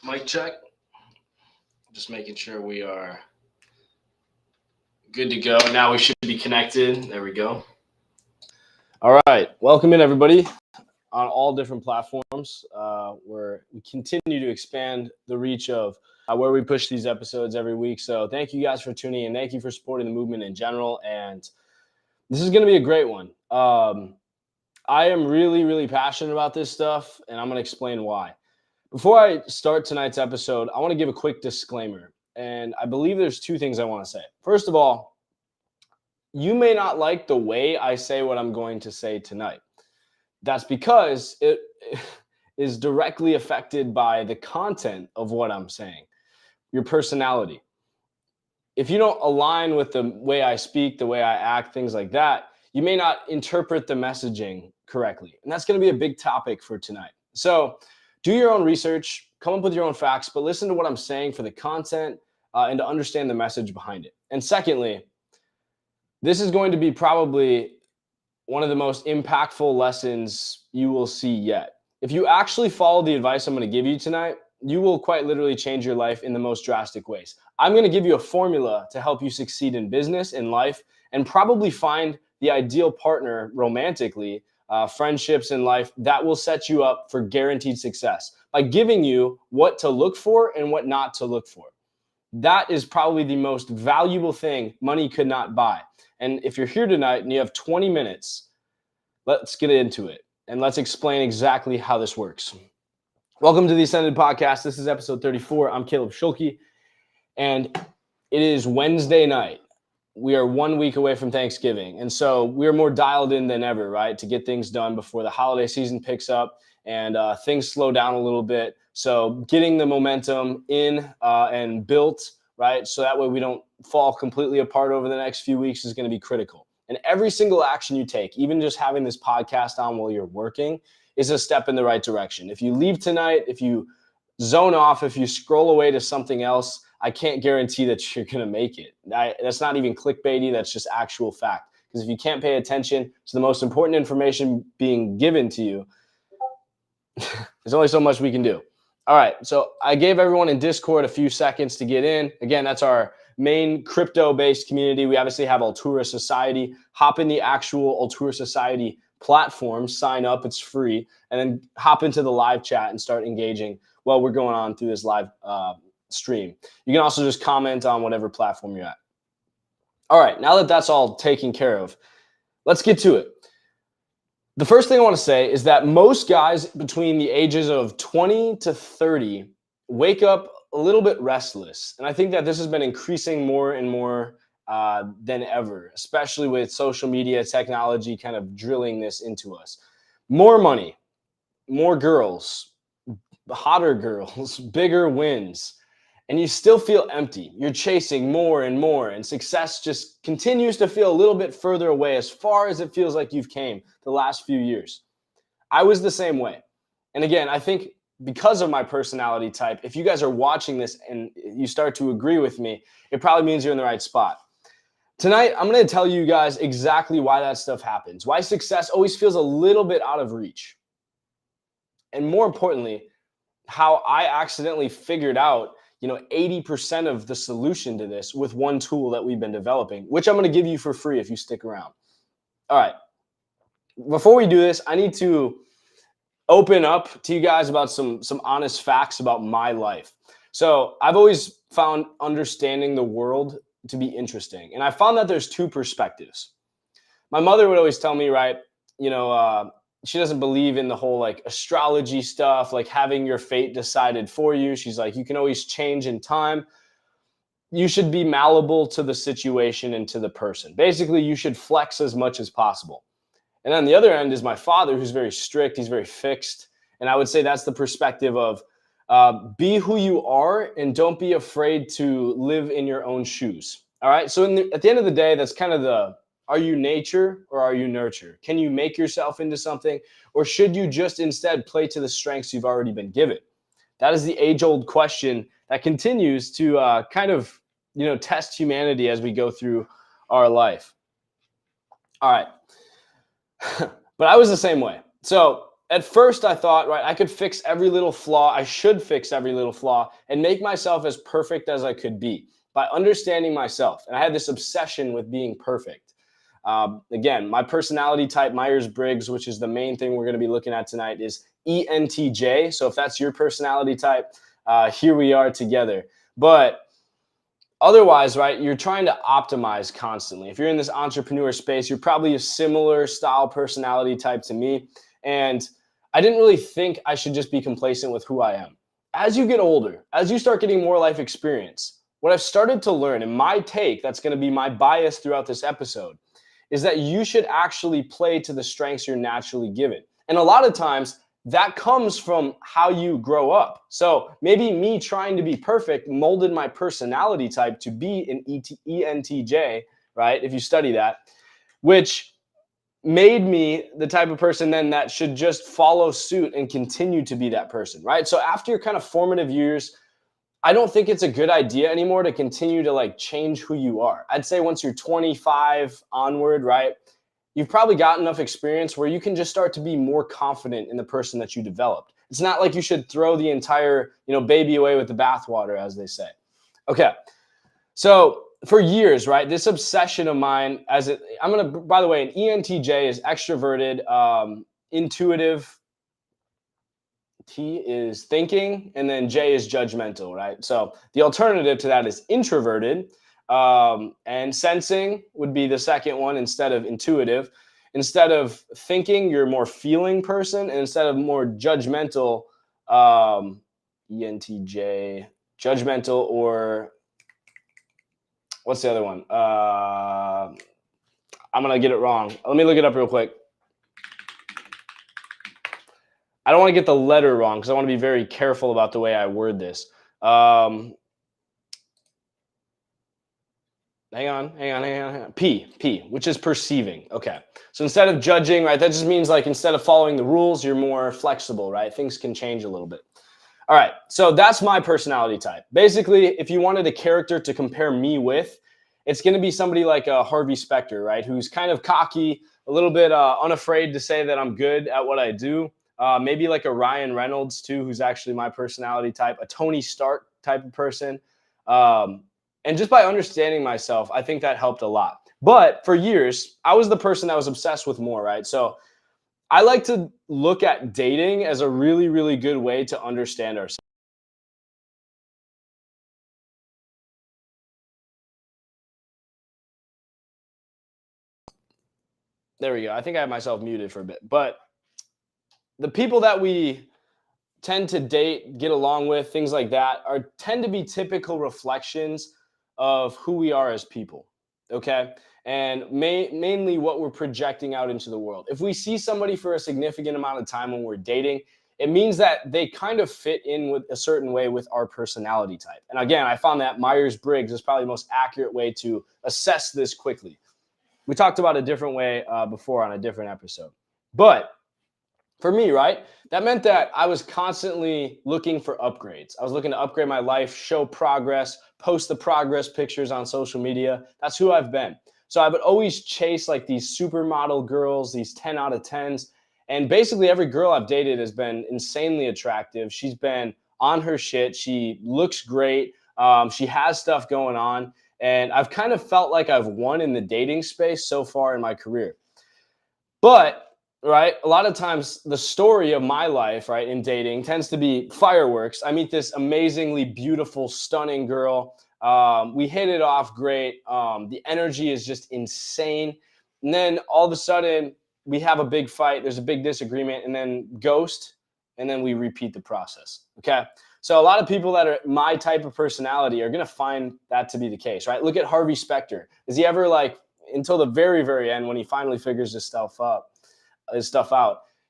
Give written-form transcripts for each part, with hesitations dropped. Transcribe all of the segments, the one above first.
Mic check. Just making sure we are good to go. Now we should be connected. There we go. All right. Welcome in, everybody, on all different platforms where we continue to expand the reach of where we push these episodes every week. So thank you guys for tuning in. Thank you for supporting the movement in general. And this is going to be a great one. I am really, really passionate about this stuff, and I'm going to explain why. Before I start tonight's episode, I want to give a quick disclaimer. And I believe there's two things I want to say. First of all, you may not like the way I say what I'm going to say tonight. That's because it is directly affected by the content of what I'm saying, your personality. If you don't align with the way I speak, the way I act, things like that, you may not interpret the messaging correctly. And that's going to be a big topic for tonight. So do your own research, come up with your own facts, but listen to what I'm saying for the content and to understand the message behind it. And secondly, this is going to be probably one of the most impactful lessons you will see yet. If you actually follow the advice I'm going to give you tonight, you will quite literally change your life in the most drastic ways. I'm going to give you a formula to help you succeed in business, in life, and probably find the ideal partner romantically, friendships in life that will set you up for guaranteed success by giving you what to look for and what not to look for. That is probably the most valuable thing money could not buy. And if you're here tonight and you have 20 minutes, let's get into it and let's explain exactly how this works. Welcome to the Ascended Podcast. This is episode 34. I'm Caleb Schulke, and it is Wednesday night. We are 1 week away from Thanksgiving, and so we're more dialed in than ever, right, to get things done before the holiday season picks up and things slow down a little bit. So getting the momentum in and built, right, so that way we don't fall completely apart over the next few weeks is going to be critical. And every single action you take, even just having this podcast on while you're working, is a step in the right direction. If you leave tonight, if you zone off, if you scroll away to something else, I can't guarantee that you're going to make it. That's not even clickbaity. That's just actual fact. Because if you can't pay attention to the most important information being given to you, there's only so much we can do. All right. So I gave everyone in Discord a few seconds to get in. Again, that's our main crypto-based community. We obviously have Altura Society. Hop in the actual Altura Society platform, sign up, it's free, and then hop into the live chat and start engaging while we're going on through this live stream. You can also just comment on whatever platform you're at. All right, now that that's all taken care of, let's get to it. The first thing I want to say is that most guys between the ages of 20 to 30 wake up a little bit restless. And I think that this has been increasing more and more than ever, especially with social media technology kind of drilling this into us. More money, more girls, hotter girls, bigger wins, and you still feel empty. You're chasing more and more, and success just continues to feel a little bit further away as far as it feels like you've came the last few years. I was the same way. And again, I think because of my personality type, if you guys are watching this and you start to agree with me, it probably means you're in the right spot. Tonight, I'm going to tell you guys exactly why that stuff happens, why success always feels a little bit out of reach. And more importantly, how I accidentally figured out 80% of the solution to this with one tool that we've been developing, which I'm going to give you for free if you stick around. All right. Before we do this, I need to open up to you guys about some honest facts about my life. So I've always found understanding the world to be interesting. And I found that there's two perspectives. My mother would always tell me, right, she doesn't believe in the whole like astrology stuff, like having your fate decided for you. She's like, you can always change in time. You should be malleable to the situation and to the person. Basically, you should flex as much as possible. And on the other end is my father, who's very strict. He's very fixed. And I would say that's the perspective of be who you are and don't be afraid to live in your own shoes. All right. So at the end of the day, that's kind of are you nature or are you nurture? Can you make yourself into something, or should you just instead play to the strengths you've already been given? That is the age-old question that continues to kind of, test humanity as we go through our life. All right. But I was the same way. So at first I thought, right, I could fix every little flaw. I should fix every little flaw and make myself as perfect as I could be by understanding myself. And I had this obsession with being perfect. Again, my personality type, Myers-Briggs, which is the main thing we're going to be looking at tonight, is ENTJ. So if that's your personality type, here we are together. But otherwise, right, you're trying to optimize constantly. If you're in this entrepreneur space, you're probably a similar style personality type to me. And I didn't really think I should just be complacent with who I am. As you get older, as you start getting more life experience, what I've started to learn, and my take, that's going to be my bias throughout this episode, is that you should actually play to the strengths you're naturally given. And a lot of times that comes from how you grow up. So maybe me trying to be perfect molded my personality type to be an ENTJ, right? If you study that, which made me the type of person then that should just follow suit and continue to be that person, right? So after your kind of formative years, I don't think it's a good idea anymore to continue to like change who you are. I'd say once you're 25 onward, right? You've probably got enough experience where you can just start to be more confident in the person that you developed. It's not like you should throw the entire, baby away with the bathwater, as they say. Okay. So for years, right, this obsession of mine, by the way, an ENTJ is extroverted, intuitive. T is thinking, and then J is judgmental, right? So the alternative to that is introverted, and sensing would be the second one instead of intuitive. Instead of thinking, you're a more feeling person, and instead of more judgmental, ENTJ, judgmental, or what's the other one? I'm going to get it wrong. Let me look it up real quick. I don't want to get the letter wrong because I want to be very careful about the way I word this. Hang on. P, which is perceiving. Okay. So instead of judging, right, that just means like instead of following the rules, you're more flexible, right? Things can change a little bit. All right. So that's my personality type. Basically, if you wanted a character to compare me with, it's going to be somebody like Harvey Specter, right? Who's kind of cocky, a little bit unafraid to say that I'm good at what I do. Maybe like a Ryan Reynolds too, who's actually my personality type, a Tony Stark type of person. And just by understanding myself, I think that helped a lot. But for years, I was the person that was obsessed with more, right? So I like to look at dating as a really, really good way to understand ourselves. There we go. I think I have myself muted for a bit. But the people that we tend to date, get along with, things like that, tend to be typical reflections of who we are as people. Okay. And mainly what we're projecting out into the world. If we see somebody for a significant amount of time when we're dating, it means that they kind of fit in with a certain way with our personality type. And again, I found that Myers-Briggs is probably the most accurate way to assess this quickly. We talked about a different way before on a different episode. But for me, right, that meant that I was constantly looking for upgrades. I was looking to upgrade my life, show progress, post the progress pictures on social media. That's who I've been. So I would always chase like these supermodel girls, these 10 out of 10s. And basically every girl I've dated has been insanely attractive. She's been on her shit. She looks great. She has stuff going on. And I've kind of felt like I've won in the dating space so far in my career. But right, a lot of times the story of my life, right, in dating tends to be fireworks. I meet this amazingly beautiful, stunning girl. We hit it off great. The energy is just insane. And then all of a sudden we have a big fight. There's a big disagreement, and then ghost, and then we repeat the process. Okay. So a lot of people that are my type of personality are going to find that to be the case, right? Look at Harvey Specter. Is he ever like, until the very, very end, when he finally figures his stuff out,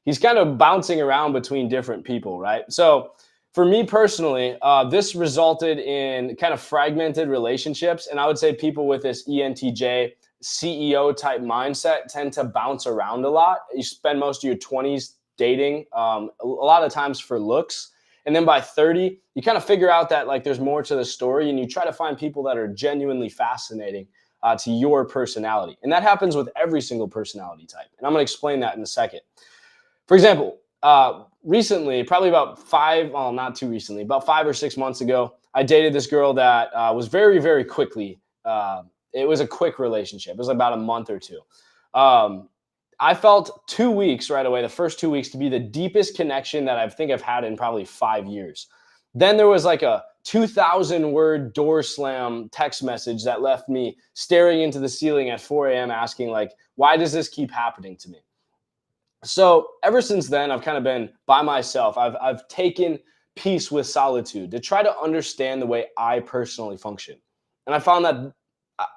he's kind of bouncing around between different people, right? So for me personally, this resulted in kind of fragmented relationships. And I would say people with this ENTJ CEO type mindset tend to bounce around a lot. You spend most of your 20s dating, a lot of times for looks. And then by 30, you kind of figure out that like there's more to the story, and you try to find people that are genuinely fascinating to your personality. And that happens with every single personality type. And I'm going to explain that in a second. For example, Recently, probably not too recently, about 5 or 6 months ago, I dated this girl that was very, very quickly. It was a quick relationship. It was about a month or two. Um, I felt 2 weeks right away, the first 2 weeks, to be the deepest connection that I think I've had in probably 5 years. Then there was like a 2,000 word door slam text message that left me staring into the ceiling at 4 a.m. asking, like, why does this keep happening to me? So ever since then, I've kind of been by myself. I've taken peace with solitude to try to understand the way I personally function. And I found that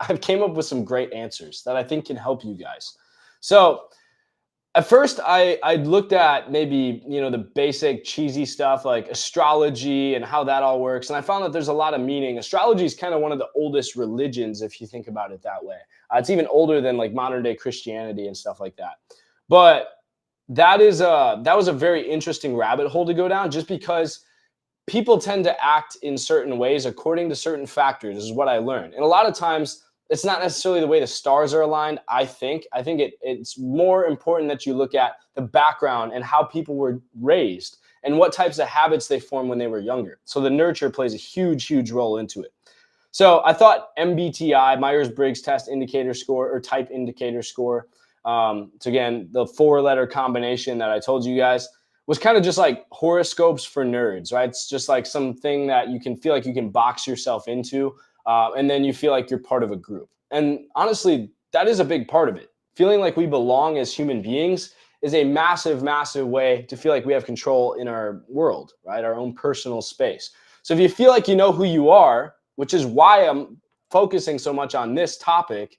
I've came up with some great answers that I think can help you guys. So at first I looked at maybe, the basic cheesy stuff like astrology and how that all works. And I found that there's a lot of meaning. Astrology is kind of one of the oldest religions, if you think about it that way. It's even older than like modern day Christianity and stuff like that. But that was a very interesting rabbit hole to go down, just because people tend to act in certain ways according to certain factors, is what I learned. And a lot of times it's not necessarily the way the stars are aligned. It's more important that you look at the background and how people were raised and what types of habits they formed when they were younger. So the nurture plays a huge, huge role into it. So I thought MBTI, Myers-Briggs Test Indicator Score, or Type Indicator Score, so again, the 4-letter combination that I told you guys, was kind of just like horoscopes for nerds, right? It's just like something that you can feel like you can box yourself into, and then you feel like you're part of a group. And honestly, that is a big part of it. Feeling like we belong as human beings is a massive, massive way to feel like we have control in our world, right? Our own personal space. So if you feel like you know who you are, which is why I'm focusing so much on this topic,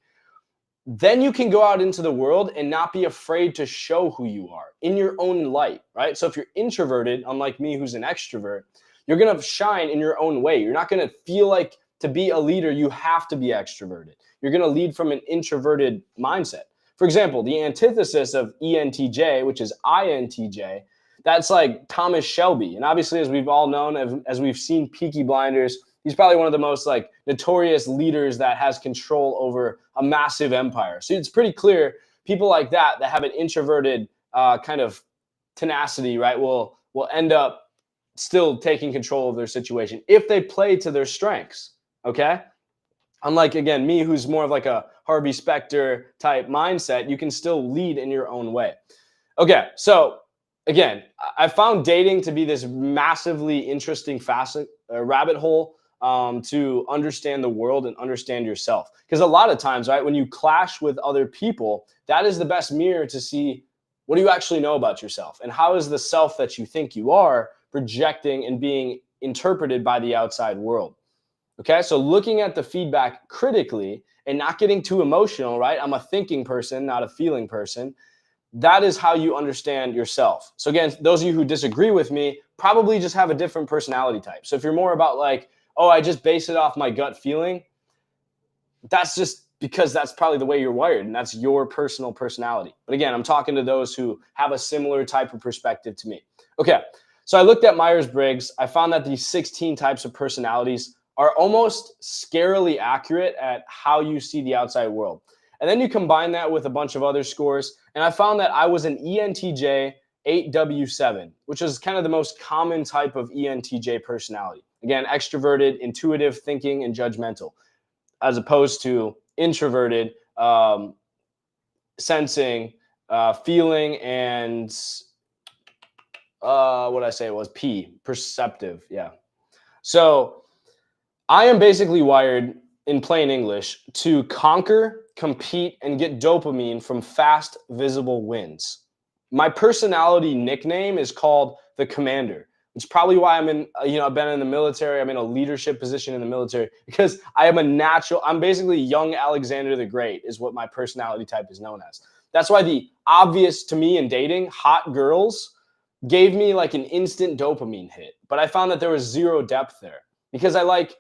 then you can go out into the world and not be afraid to show who you are in your own light, right? So if you're introverted, unlike me, who's an extrovert, you're going to shine in your own way. You're not going to feel like to be a leader, you have to be extroverted. You're going to lead from an introverted mindset. For example, the antithesis of ENTJ, which is INTJ, that's like Thomas Shelby. And obviously, as we've all known, as we've seen Peaky Blinders, he's probably one of the most like notorious leaders that has control over a massive empire. So it's pretty clear people like that have an introverted kind of tenacity, right, will end up still taking control of their situation if they play to their strengths. Okay. Unlike, again, me, who's more of like a Harvey Specter type mindset, you can still lead in your own way. Okay. So again, I found dating to be this massively interesting rabbit hole to understand the world and understand yourself. Because a lot of times, right, when you clash with other people, that is the best mirror to see what do you actually know about yourself, and how is the self that you think you are projecting and being interpreted by the outside world. Okay, so looking at the feedback critically and not getting too emotional, right? I'm a thinking person, not a feeling person. That is how you understand yourself. So again, those of you who disagree with me probably just have a different personality type. So if you're more about like, oh, I just base it off my gut feeling, that's just because that's probably the way you're wired and that's your personal personality. But again, I'm talking to those who have a similar type of perspective to me. Okay, so I looked at Myers-Briggs. I found that these 16 types of personalities are almost scarily accurate at how you see the outside world. And then you combine that with a bunch of other scores, and I found that I was an ENTJ 8W7, which is kind of the most common type of ENTJ personality. Again, extroverted, intuitive, thinking, and judgmental, as opposed to introverted, sensing, feeling, and what did I say it was? Perceptive. Yeah. So I am basically wired, in plain English, to conquer, compete, and get dopamine from fast, visible wins. My personality nickname is called the Commander. It's probably why I've been in the military. I'm in a leadership position in the military because I'm basically young Alexander the Great is what my personality type is known as. That's why the obvious to me in dating, hot girls, gave me like an instant dopamine hit. But I found that there was zero depth there because I like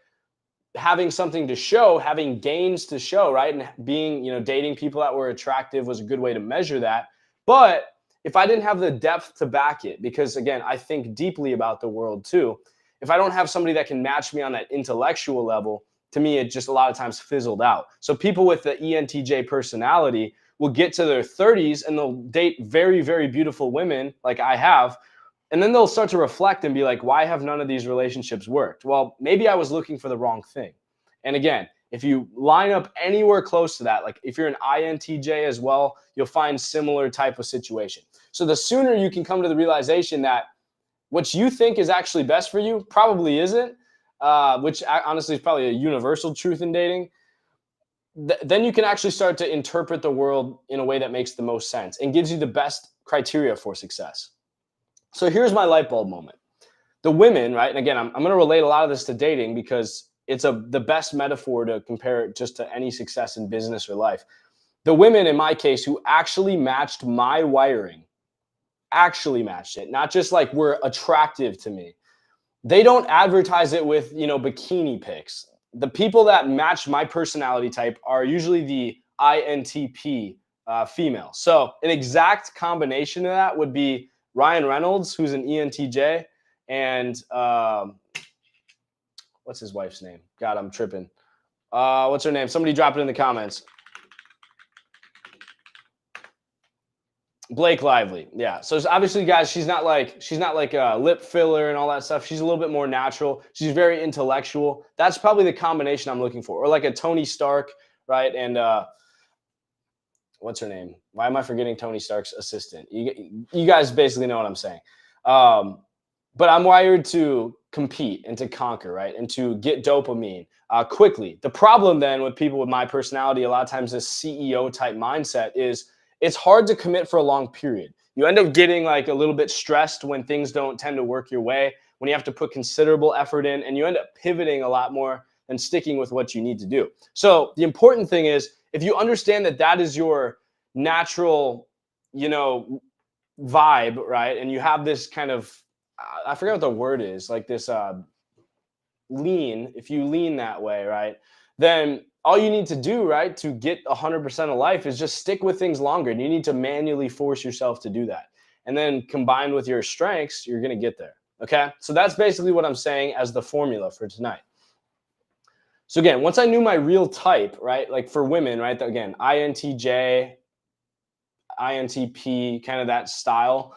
having something to show, having gains to show, right? And dating people that were attractive was a good way to measure that. But if I didn't have the depth to back it, because again, I think deeply about the world too. If I don't have somebody that can match me on that intellectual level, to me, it just a lot of times fizzled out. So people with the ENTJ personality will get to their 30s and they'll date very, very beautiful women like I have. And then they'll start to reflect and be like, why have none of these relationships worked? Well, maybe I was looking for the wrong thing. And again, if you line up anywhere close to that, like if you're an INTJ as well, you'll find similar type of situation. So the sooner you can come to the realization that what you think is actually best for you probably isn't, which honestly is probably a universal truth in dating, then you can actually start to interpret the world in a way that makes the most sense and gives you the best criteria for success. So here's my light bulb moment. The women, right? And again, I'm going to relate a lot of this to dating because it's the best metaphor to compare it just to any success in business or life. The women in my case who actually matched my wiring, actually matched it, not just like were attractive to me. They don't advertise it with, bikini pics. The people that match my personality type are usually the INTP female. So an exact combination of that would be Ryan Reynolds, who's an ENTJ, and what's his wife's name? God, I'm tripping. What's her name? Somebody drop it in the comments. Blake Lively. Yeah. So obviously, guys, she's not like a lip filler and all that stuff. She's a little bit more natural. She's very intellectual. That's probably the combination I'm looking for. Or like a Tony Stark, right? And what's her name? Why am I forgetting Tony Stark's assistant? You guys basically know what I'm saying. But I'm wired to compete and to conquer, right? And to get dopamine quickly. The problem then with people with my personality, a lot of times this CEO type mindset is it's hard to commit for a long period. You end up getting like a little bit stressed when things don't tend to work your way, when you have to put considerable effort in, and you end up pivoting a lot more than sticking with what you need to do. So the important thing is, if you understand that that is your natural, vibe, right? And you have this kind of, I forget what the word is, like this lean, if you lean that way, right? Then all you need to do, right, to get 100% of life is just stick with things longer. And you need to manually force yourself to do that. And then combined with your strengths, you're going to get there. Okay. So that's basically what I'm saying as the formula for tonight. So again, once I knew my real type, right, like for women, right, again, INTJ, INTP, kind of that style,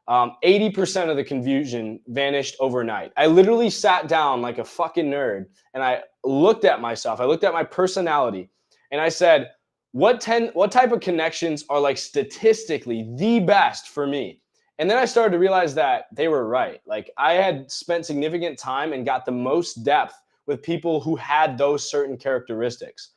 80% of the confusion vanished overnight. I literally sat down like a fucking nerd and I looked at myself. I looked at my personality and I said, what type of connections are like statistically the best for me? And then I started to realize that they were right. Like I had spent significant time and got the most depth with people who had those certain characteristics.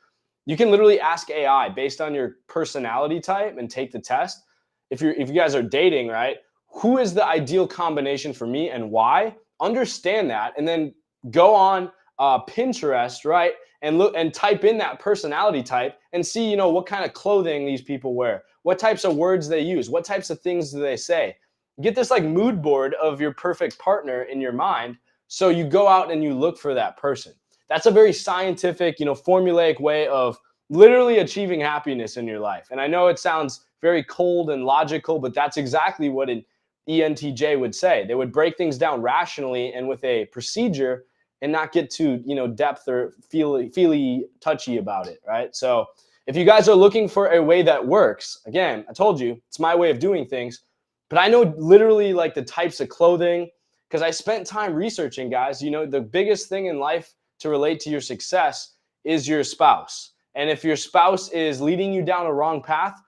You can literally ask AI based on your personality type and take the test. If you guys are dating, right? Who is the ideal combination for me and why? Understand that, and then go on Pinterest, right? And look and type in that personality type and see, what kind of clothing these people wear, what types of words they use, what types of things do they say. Get this like mood board of your perfect partner in your mind. So you go out and you look for that person. That's a very scientific, formulaic way of literally achieving happiness in your life. And I know it sounds very cold and logical, but that's exactly what an ENTJ would say. They would break things down rationally and with a procedure and not get too, depth or feely touchy about it, right? So if you guys are looking for a way that works, again, I told you, it's my way of doing things, but I know literally like the types of clothing because I spent time researching, guys. The biggest thing in life to relate to your success is your spouse. And if your spouse is leading you down a wrong path,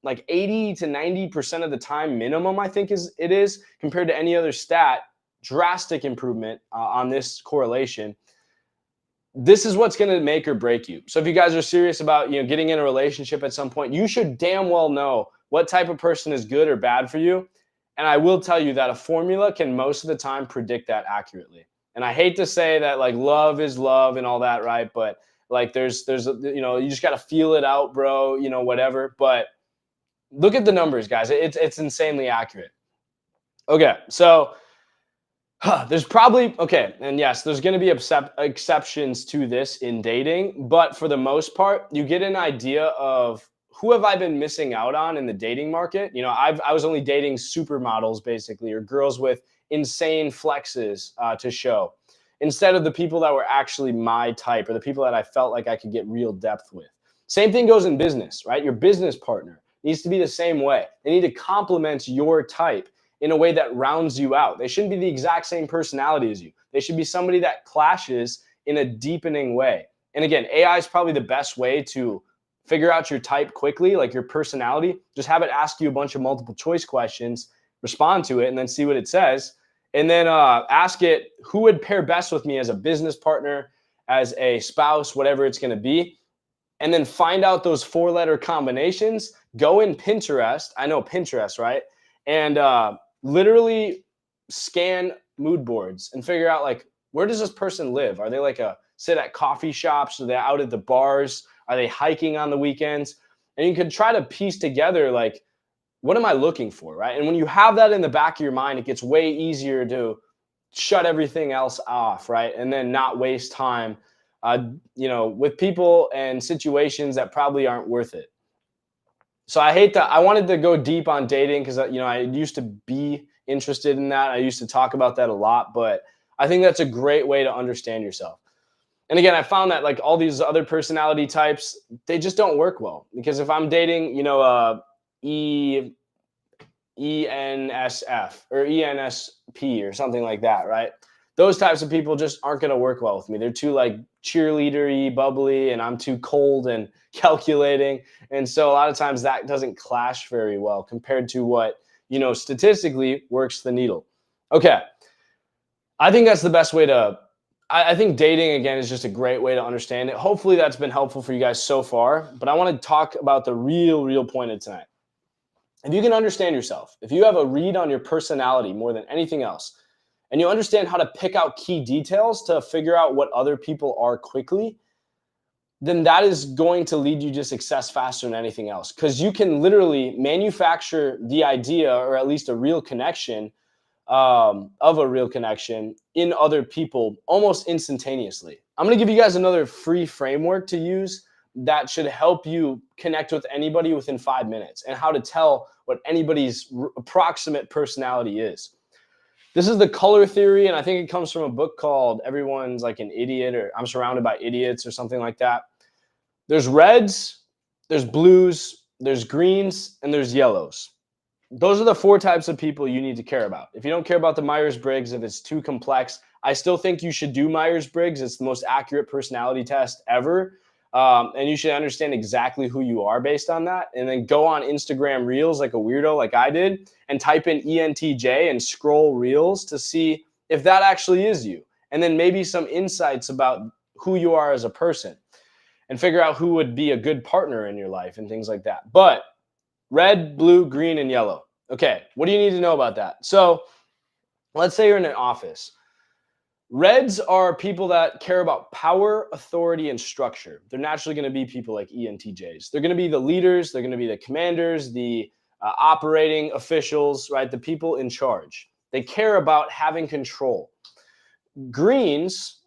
like 80 to 90% of the time minimum, I think it is compared to any other stat, drastic improvement on this correlation. This is what's going to make or break you. So if you guys are serious about, getting in a relationship at some point, you should damn well know what type of person is good or bad for you. And I will tell you that a formula can most of the time predict that accurately. And I hate to say that like love is love and all that, right? But like there's you just got to feel it out, bro, whatever. But look at the numbers, guys. It's insanely accurate. Okay, so there's probably, and yes, there's going to be exceptions to this in dating, but for the most part, you get an idea of who have I been missing out on in the dating market. I was only dating supermodels basically, or girls with insane flexes to show, instead of the people that were actually my type or the people that I felt like I could get real depth with. Same thing goes in business, right? Your business partner needs to be the same way. They need to complement your type in a way that rounds you out. They shouldn't be the exact same personality as you. They should be somebody that clashes in a deepening way. And again, AI is probably the best way to figure out your type quickly, like your personality. Just have it ask you a bunch of multiple choice questions, respond to it, and then see what it says. And then ask it who would pair best with me as a business partner, as a spouse, whatever it's going to be. And then find out those 4-letter combinations. Go in Pinterest. I know Pinterest, right? And literally scan mood boards and figure out, like, where does this person live? Are they like sit at coffee shops? Are they out at the bars? Are they hiking on the weekends? And you can try to piece together, like, what am I looking for, right? And when you have that in the back of your mind, it gets way easier to shut everything else off, right? And then not waste time, with people and situations that probably aren't worth it. So I wanted to go deep on dating because, I used to be interested in that. I used to talk about that a lot, but I think that's a great way to understand yourself. And again, I found that, like, all these other personality types, they just don't work well, because if I'm dating, ENSF or ENSP or something like that, right? Those types of people just aren't going to work well with me. They're too, like, cheerleader-y, bubbly, and I'm too cold and calculating. And so a lot of times that doesn't clash very well compared to what, statistically works the needle. Okay. I think that's the best way to, I think dating, again, is just a great way to understand it. Hopefully that's been helpful for you guys so far, but I want to talk about the real point of tonight. If you can understand yourself, if you have a read on your personality more than anything else, and you understand how to pick out key details to figure out what other people are quickly, then that is going to lead you to success faster than anything else. Because you can literally manufacture the idea, or at least a real connection, of a real connection in other people almost instantaneously. I'm going to give you guys another free framework to use that should help you connect with anybody within 5 minutes, and how to tell what anybody's approximate personality is. This is the color theory, and I think it comes from a book called Everyone's Like an Idiot, or I'm Surrounded by Idiots, or something like that. There's reds, there's blues, there's greens, and there's yellows. Those are the 4 types of people you need to care about. If you don't care about the Myers-Briggs, if it's too complex, I still think you should do Myers-Briggs. It's the most accurate personality test ever. And you should understand exactly who you are based on that. And then go on Instagram Reels like a weirdo, like I did, and type in ENTJ and scroll Reels to see if that actually is you. And then maybe some insights about who you are as a person, and figure out who would be a good partner in your life and things like that. But red, blue, green, and yellow. Okay, what do you need to know about that? So let's say you're in an office. Reds are people that care about power, authority, and structure. They're naturally going to be people like ENTJs. They're going to be the leaders. They're going to be the commanders, the operating officials, right? The people in charge. They care about having control. Greens,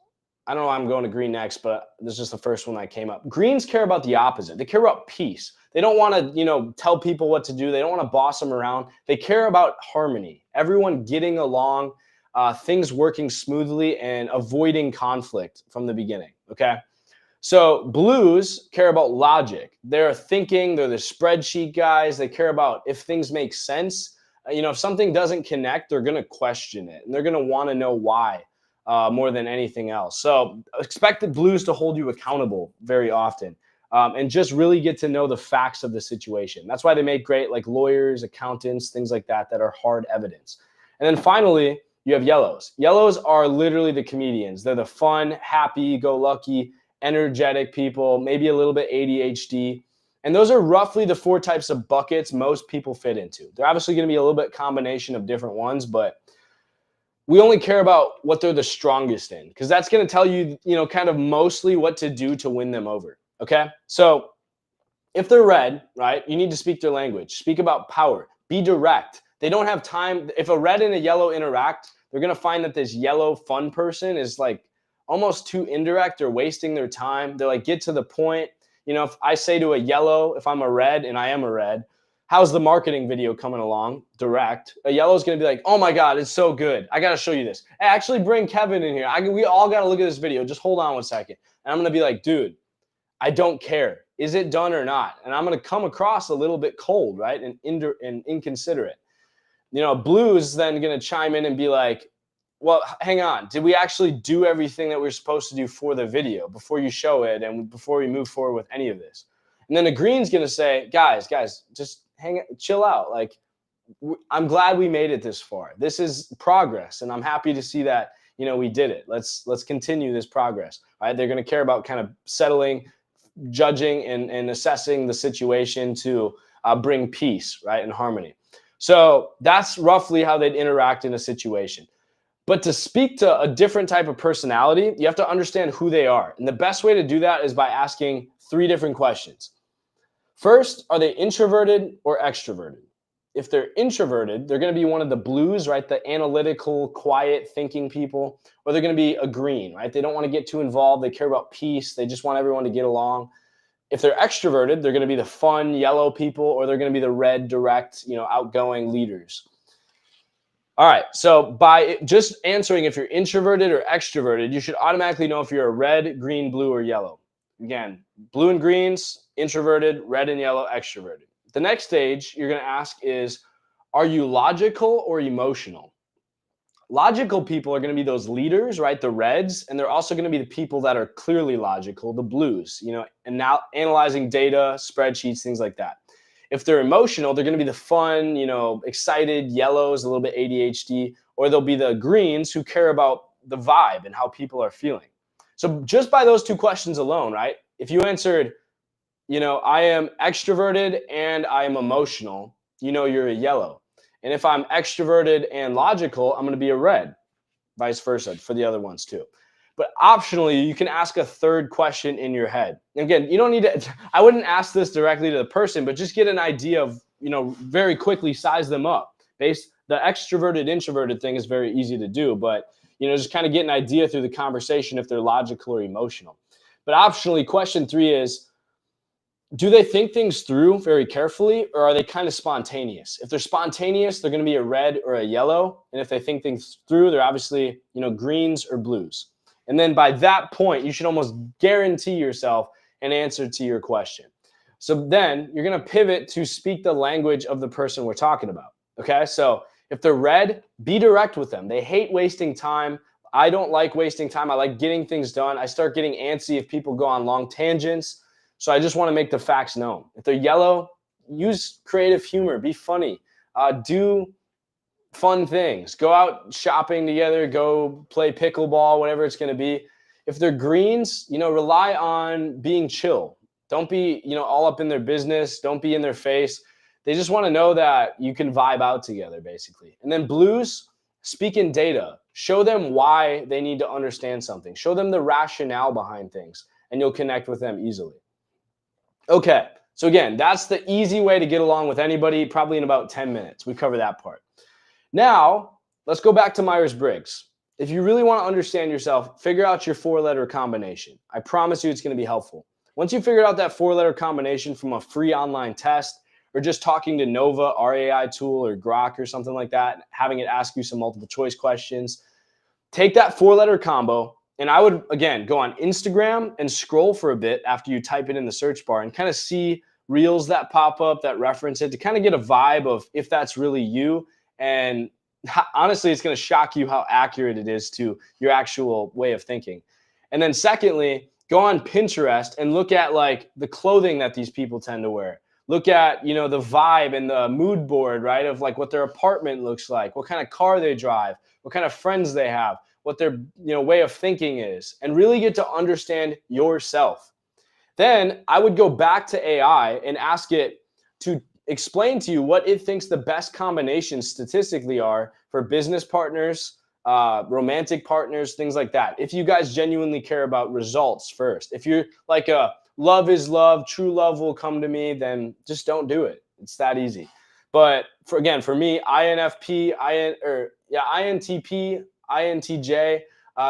I don't know why I'm going to green next, but this is just the first one that came up. Greens care about the opposite. They care about peace. They don't want to, tell people what to do. They don't want to boss them around. They care about harmony, everyone getting along, things working smoothly, and avoiding conflict from the beginning, okay? So blues care about logic. They're thinking, they're the spreadsheet guys. They care about if things make sense. If something doesn't connect, they're going to question it, and they're going to want to know why more than anything else. So expect the blues to hold you accountable very often, and just really get to know the facts of the situation. That's why they make great, like, lawyers, accountants, things like that are hard evidence. And then finally, you have yellows. Yellows are literally the comedians. They're the fun, happy-go-lucky, energetic people, maybe a little bit ADHD. And those are roughly the 4 types of buckets most people fit into. They're obviously going to be a little bit combination of different ones, but we only care about what they're the strongest in, because that's going to tell you, kind of mostly what to do to win them over. Okay. So if they're red, right, you need to speak their language, speak about power, be direct. They don't have time. If a red and a yellow interact, they're going to find that this yellow fun person is, like, almost too indirect. They're wasting their time. They're like, get to the point. If I say to a yellow, if I'm a red and I am a red, how's the marketing video coming along? Direct. A yellow is going to be like, oh my God, it's so good. I got to show you this. Hey, actually bring Kevin in here. We all got to look at this video. Just hold on 1 second. And I'm going to be like, dude, I don't care. Is it done or not? And I'm going to come across a little bit cold, right? And inconsiderate. Blue's then going to chime in and be like, well, hang on. Did we actually do everything that we we're supposed to do for the video before you show it and before we move forward with any of this? And then the green's going to say, guys, just chill out. Like, I'm glad we made it this far. This is progress, and I'm happy to see that, we did it. Let's continue this progress. All right? They're going to care about kind of settling, judging, and assessing the situation to bring peace, right, and harmony. So that's roughly how they'd interact in a situation. But to speak to a different type of personality, you have to understand who they are. And the best way to do that is by asking 3 different questions. First, are they introverted or extroverted? If they're introverted, they're going to be one of the blues, right? The analytical, quiet thinking people, or they're going to be a green, right? They don't want to get too involved. They care about peace. They just want everyone to get along. If they're extroverted, they're going to be the fun yellow people, or they're going to be the red, direct, outgoing leaders. All right. So by just answering if you're introverted or extroverted, you should automatically know if you're a red, green, blue, or yellow. Again, blue and greens, introverted, red and yellow, extroverted. The next stage you're going to ask is, are you logical or emotional? Logical people are going to be those leaders, right? The reds. And they're also going to be the people that are clearly logical, the blues, and now analyzing data, spreadsheets, things like that. If they're emotional, they're going to be the fun, excited yellows, a little bit ADHD, or they'll be the greens who care about the vibe and how people are feeling. So just by those 2 questions alone, right? If you answered, I am extroverted and I am emotional, you're a yellow. And if I'm extroverted and logical, I'm going to be a red, vice versa for the other ones too. But optionally, you can ask a 3rd question in your head. Again, you don't need to, I wouldn't ask this directly to the person, but just get an idea of, very quickly size them up. The extroverted, introverted thing is very easy to do, but, just kind of get an idea through the conversation if they're logical or emotional. But optionally, question 3 is, do they think things through very carefully, or are they kind of spontaneous? If they're spontaneous, they're going to be a red or a yellow. And if they think things through, they're obviously, greens or blues. And then by that point, you should almost guarantee yourself an answer to your question. So then you're going to pivot to speak the language of the person we're talking about. Okay. So if they're red, be direct with them. They hate wasting time. I don't like wasting time. I like getting things done. I start getting antsy if people go on long tangents. So I just want to make the facts known. If they're yellow, use creative humor, be funny, do fun things, go out shopping together, go play pickleball, whatever it's going to be. If they're greens, rely on being chill. Don't be, all up in their business. Don't be in their face. They just want to know that you can vibe out together, basically. And then blues, speak in data. Show them why they need to understand something. Show them the rationale behind things, and you'll connect with them easily. Okay, so again, that's the easy way to get along with anybody, probably in about 10 minutes. We cover that part. Now, let's go back to Myers-Briggs. If you really want to understand yourself, figure out your 4-letter combination. I promise you it's going to be helpful. Once you figure out that 4-letter combination from a free online test, or just talking to Nova, our AI tool, or Grok or something like that, having it ask you some multiple choice questions, take that 4-letter combo. And I would, again, go on Instagram and scroll for a bit after you type it in the search bar and kind of see reels that pop up that reference it to kind of get a vibe of if that's really you. And honestly, it's going to shock you how accurate it is to your actual way of thinking. And then secondly, go on Pinterest and look at like the clothing that these people tend to wear. Look at, the vibe and the mood board, right? Of like what their apartment looks like, what kind of car they drive, what kind of friends they have, what their way of thinking is, and really get to understand yourself. Then I would go back to AI and ask it to explain to you what it thinks the best combinations statistically are for business partners, romantic partners, things like that. If you guys genuinely care about results first, if you're like a love is love, true love will come to me, then just don't do it. It's that easy. But for me, INFP, INTP, INTJ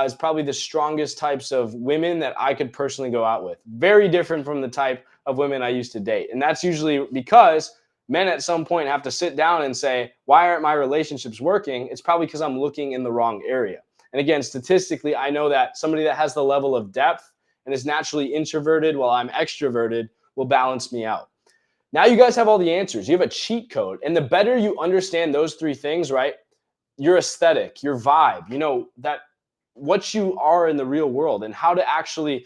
is probably the strongest types of women that I could personally go out with. Very different from the type of women I used to date. And that's usually because men at some point have to sit down and say, why aren't my relationships working? It's probably because I'm looking in the wrong area. And again, statistically, I know that somebody that has the level of depth and is naturally introverted while I'm extroverted will balance me out. Now you guys have all the answers. You have a cheat code. And the better you understand those three things, right? Your aesthetic, your vibe, that what you are in the real world and how to actually,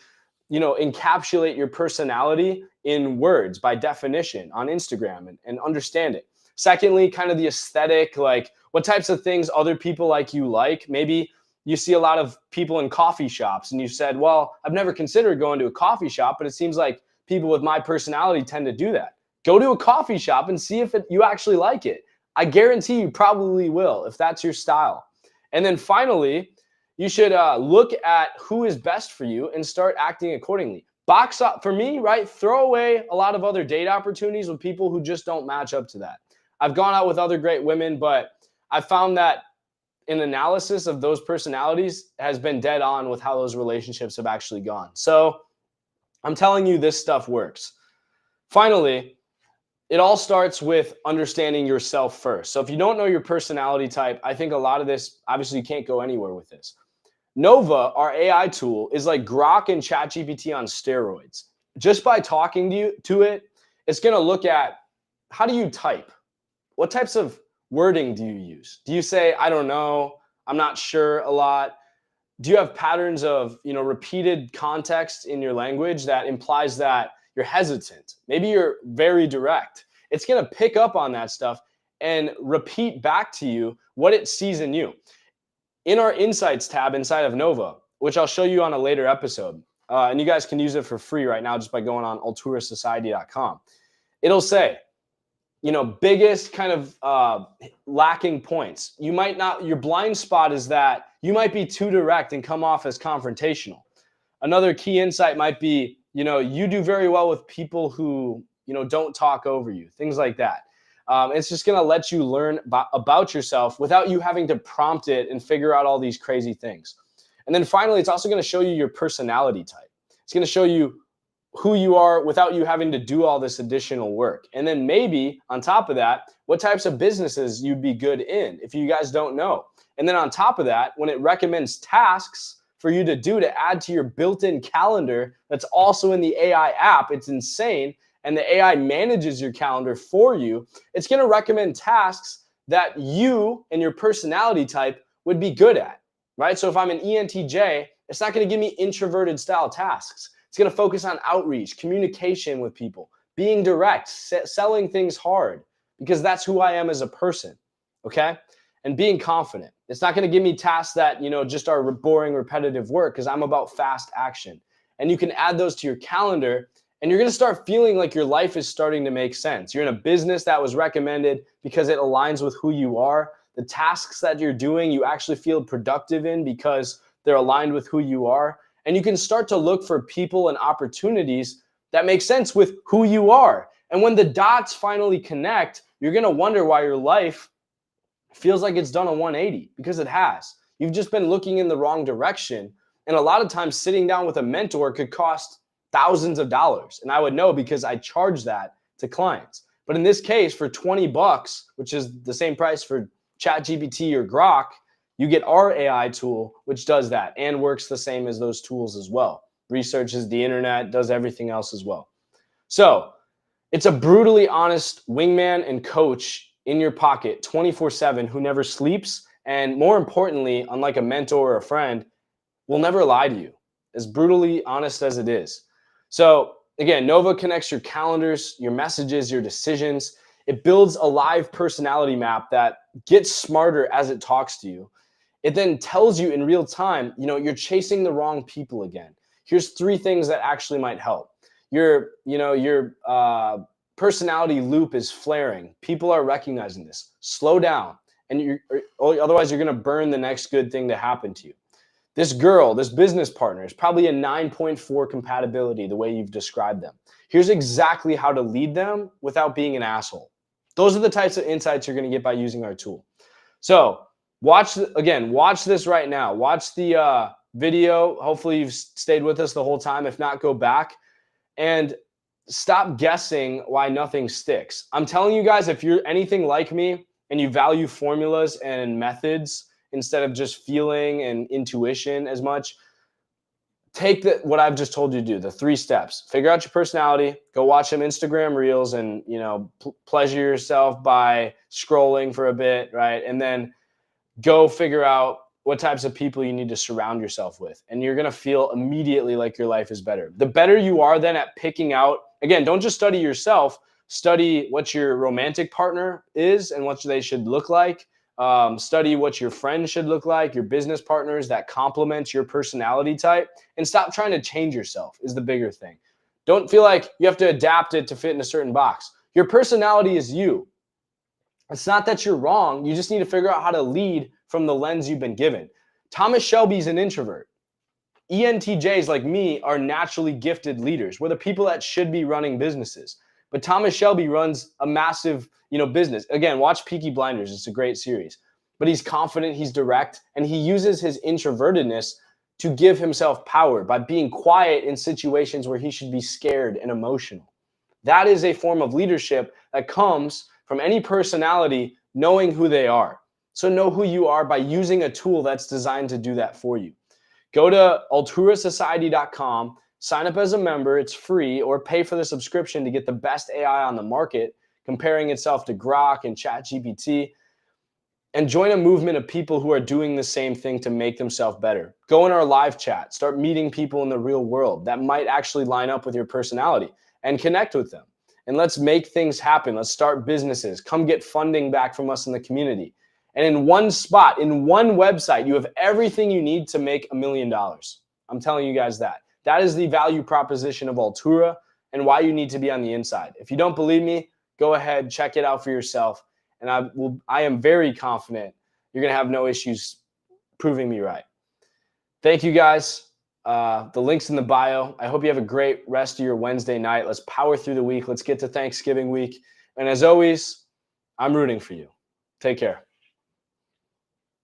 encapsulate your personality in words by definition on Instagram and understand it. Secondly, kind of the aesthetic, like what types of things other people like you like. Maybe you see a lot of people in coffee shops and you said, well, I've never considered going to a coffee shop, but it seems like people with my personality tend to do that. Go to a coffee shop and see if you actually like it. I guarantee you probably will if that's your style. And then finally, you should look at who is best for you and start acting accordingly. Box up for me, right? Throw away a lot of other date opportunities with people who just don't match up to that. I've gone out with other great women, but I found that an analysis of those personalities has been dead on with how those relationships have actually gone. So I'm telling you, this stuff works. Finally, it all starts with understanding yourself first. So if you don't know your personality type, I think a lot of this, obviously you can't go anywhere with this. Nova, our AI tool, is like Grok and ChatGPT on steroids. Just by talking to it, it's going to look at how do you type? What types of wording do you use? Do you say, I don't know, I'm not sure a lot? Do you have patterns of, repeated context in your language that implies that you're hesitant? Maybe you're very direct. It's going to pick up on that stuff and repeat back to you what it sees in you. In our Insights tab inside of Nova, which I'll show you on a later episode, and you guys can use it for free right now just by going on alturasociety.com. It'll say, biggest kind of lacking points. Your blind spot is that you might be too direct and come off as confrontational. Another key insight might be, you do very well with people who, don't talk over you, things like that. It's just going to let you learn about yourself without you having to prompt it and figure out all these crazy things. And then finally, it's also going to show you your personality type. It's going to show you who you are without you having to do all this additional work. And then maybe on top of that, what types of businesses you'd be good in if you guys don't know. And then on top of that, when it recommends tasks for you to do to add to your built-in calendar that's also in the AI app, it's insane. And the AI manages your calendar for you. It's going to recommend tasks that you and your personality type would be good at, right? So if I'm an ENTJ, it's not going to give me introverted style tasks. It's going to focus on outreach, communication with people, being direct, selling things hard, because that's who I am as a person, okay? And being confident. It's not going to give me tasks that, just are boring, repetitive work, because I'm about fast action. And you can add those to your calendar, and you're going to start feeling like your life is starting to make sense. You're in a business that was recommended because it aligns with who you are. The tasks that you're doing, you actually feel productive in because they're aligned with who you are. And you can start to look for people and opportunities that make sense with who you are. And when the dots finally connect, you're going to wonder why your life feels like it's done a 180, because it has. You've just been looking in the wrong direction. And a lot of times sitting down with a mentor could cost thousands of dollars. And I would know because I charge that to clients. But in this case, for $20, which is the same price for ChatGPT or Grok, you get our AI tool, which does that and works the same as those tools as well. Researches the internet, does everything else as well. So it's a brutally honest wingman and coach in your pocket 24/7 who never sleeps. And more importantly, unlike a mentor or a friend, will never lie to you, as brutally honest as it is. So again, Nova connects your calendars, your messages, your decisions. It builds a live personality map that gets smarter as it talks to you. It then tells you in real time, you're chasing the wrong people again. Here's 3 things that actually might help. Your personality loop is flaring. People are recognizing this. Slow down, and otherwise you're going to burn the next good thing to happen to you. This girl, this business partner is probably a 9.4 compatibility the way you've described them. Here's exactly how to lead them without being an asshole. Those are the types of insights you're going to get by using our tool. So watch this right now. Watch the video. Hopefully you've stayed with us the whole time. If not, go back and stop guessing why nothing sticks. I'm telling you guys, if you're anything like me and you value formulas and methods instead of just feeling and intuition as much, take what I've just told you to do, the 3 steps. Figure out your personality, go watch some Instagram reels and, pleasure yourself by scrolling for a bit, right? And then go figure out what types of people you need to surround yourself with. And you're going to feel immediately like your life is better. The better you are then at picking out, again, don't just study yourself, study what your romantic partner is and what they should look like. Study what your friends should look like, your business partners that complement your personality type, and stop trying to change yourself is the bigger thing. Don't feel like you have to adapt it to fit in a certain box. Your personality is you. It's not that you're wrong. You just need to figure out how to lead from the lens you've been given. Thomas Shelby's an introvert. ENTJs like me are naturally gifted leaders. We're the people that should be running businesses. But Thomas Shelby runs a massive, business. Again, watch Peaky Blinders. It's a great series. But he's confident, he's direct, and he uses his introvertedness to give himself power by being quiet in situations where he should be scared and emotional. That is a form of leadership that comes from any personality knowing who they are. So know who you are by using a tool that's designed to do that for you. Go to alturasociety.com, sign up as a member, it's free, or pay for the subscription to get the best AI on the market, comparing itself to Grok and ChatGPT, and join a movement of people who are doing the same thing to make themselves better. Go in our live chat, start meeting people in the real world that might actually line up with your personality and connect with them. And let's make things happen. Let's start businesses. Come get funding back from us in the community. And in one spot, in one website, you have everything you need to make $1 million. I'm telling you guys that. That is the value proposition of Altura and why you need to be on the inside. If you don't believe me, go ahead, check it out for yourself. And I am very confident you're going to have no issues proving me right. Thank you, guys. The link's in the bio. I hope you have a great rest of your Wednesday night. Let's power through the week. Let's get to Thanksgiving week. And as always, I'm rooting for you. Take care.